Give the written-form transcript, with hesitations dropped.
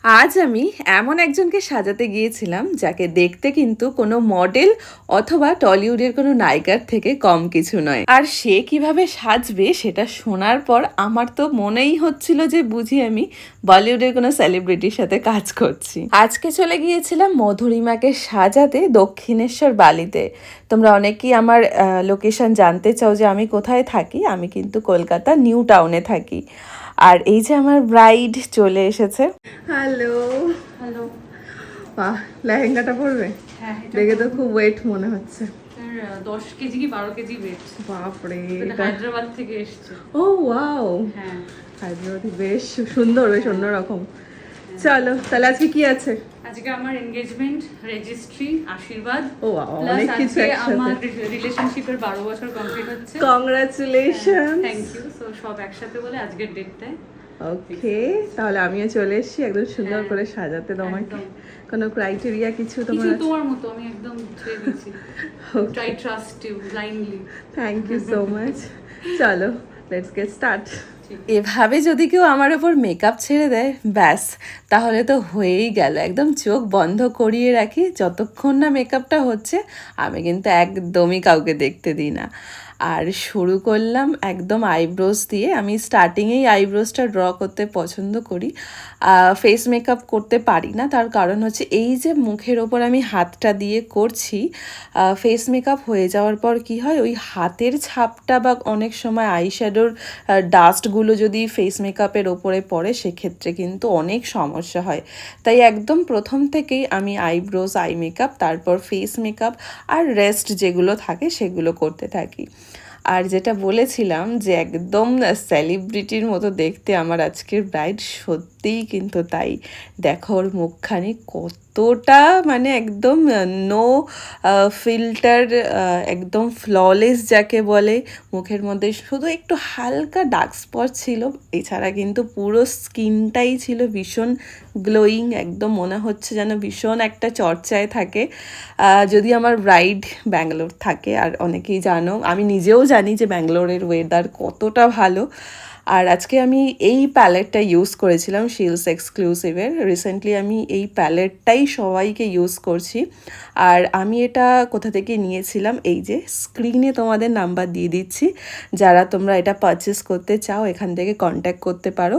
আজ আমি এমন একজনকে সাজাতে গিয়েছিলাম যাকে দেখতে কিন্তু কোনো মডেল অথবা টলিউডের কোনো নায়িকার থেকে কম কিছু নয়। আর সে কিভাবে সাজবে সেটা শোনার পর আমার তো মনেই হচ্ছিল যে বুঝি আমি বলিউডের কোনো সেলিব্রিটির সাথে কাজ করছি। আজকে চলে গিয়েছিলাম মধুরিমাকে সাজাতে দক্ষিণেশ্বর বালিতে। তোমরা অনেকেই আমার লোকেশন জানতে চাও যে আমি কোথায় থাকি। আমি কিন্তু কলকাতা নিউ টাউনে থাকি। আর এই যে আমার ব্রাইড চলে এসেছে। হ্যালো। হ্যালো। বাহ, লেহেঙ্গাটা পরবে? হ্যাঁ, দেখে তো খুব ওয়েট মনে হচ্ছে। 10 কেজি কি 12 কেজি ওয়েট। বাপরে, এটা হায়দ্রাবাদ থেকে এসেছে। ও ওয়াও, হ্যাঁ, হায়দ্রাবাদি বেশ সুন্দর, বেশ অন্যরকম। চলো তাহলে আজকে কি আছে? আজকে আমার এনগেজমেন্ট, রেজিস্ট্রি, আশীর্বাদ, ও ওয়াও, প্লাস অনেক কিছু আজকে একসাথে। আমার রিলেশনশিপের 12 বছর কমপ্লিট হচ্ছে। কংগ্রাচুলেশন। Thank you. সো সব একসাথে বলে আজকের ডেটটায়। ওকে, তাহলে আমিও চলে এসেছি একদম সুন্দর করে সাজাতে। তোমাকে একদম। কোনো ক্রাইটেরিয়া কিছু কিছু তোমার আছে? তোমার মতো আমি একদম ছেড়ে দিয়েছি। Try trust you blindly. Thank you so much. চলো লেটস গেট স্টার্ট। এভাবে যদি কেউ আমার ওপর মেকআপ ছেড়ে দেয় ব্যাস, তাহলে তো হয়েই গেল। একদম চোখ বন্ধ করিয়ে রাখি যতক্ষণ না মেকআপটা হচ্ছে। আমি কিন্তু একদমই কাউকে দেখতে দিই না। আর শুরু করলাম একদম আইব্রোজ দিয়ে। আমি স্টার্টিংয়েই আইব্রোজটা ড্র করতে পছন্দ করি। ফেস মেকআপ করতে পারি না, তার কারণ হচ্ছে এই যে মুখের ওপর আমি হাতটা দিয়ে করছি, ফেস মেকআপ হয়ে যাওয়ার পর কি হয়, ওই হাতের ছাপটা বা অনেক সময় আইশ্যাডোর ডাস্টগুলো যদি ফেস মেকআপের ওপরে পড়ে সেক্ষেত্রে কিন্তু অনেক সমস্যা হয়। তাই একদম প্রথম থেকেই আমি আইব্রোজ, আই মেকআপ, তারপর ফেস মেকআপ আর রেস্ট যেগুলো থাকে সেগুলো করতে থাকি। আর যেটা বলেছিলাম যে একদম সেলিব্রিটির মতো দেখতে আমার আজকের ব্রাইড, সত্যিই কিন্তু তাই। দেখো ওর মুখখানি কতটা মানে একদম নো ফিল্টার, একদম ফ্ললেস যাকে বলে। মুখের মধ্যে শুধু একটু হালকা ডার্ক স্পট ছিল, এছাড়া কিন্তু পুরো স্কিনটাই ছিল ভীষণ গ্লোয়িং। একদম মনে হচ্ছে যেন ভীষণ একটা চর্চায় থাকে। যদি আমার ব্রাইড ব্যাঙ্গালোর থাকে, আর অনেকেই জানো, আমি নিজেও জানি যে ব্যাঙ্গালোরের ওয়েদার কতটা ভালো। আর আজকে আমি এই প্যালেটটা ইউজ করেছিলাম শিলস এক্সক্লুসিভের। রিসেন্টলি আমি এই প্যালেটটাই সবাইকে ইউজ করছি। আর আমি এটা কোথা থেকে নিয়েছিলাম, এই যে স্ক্রিনে তোমাদের নাম্বার দিয়ে দিচ্ছি, যারা তোমরা এটা পারচেস করতে চাও এখান থেকে কন্ট্যাক্ট করতে পারো।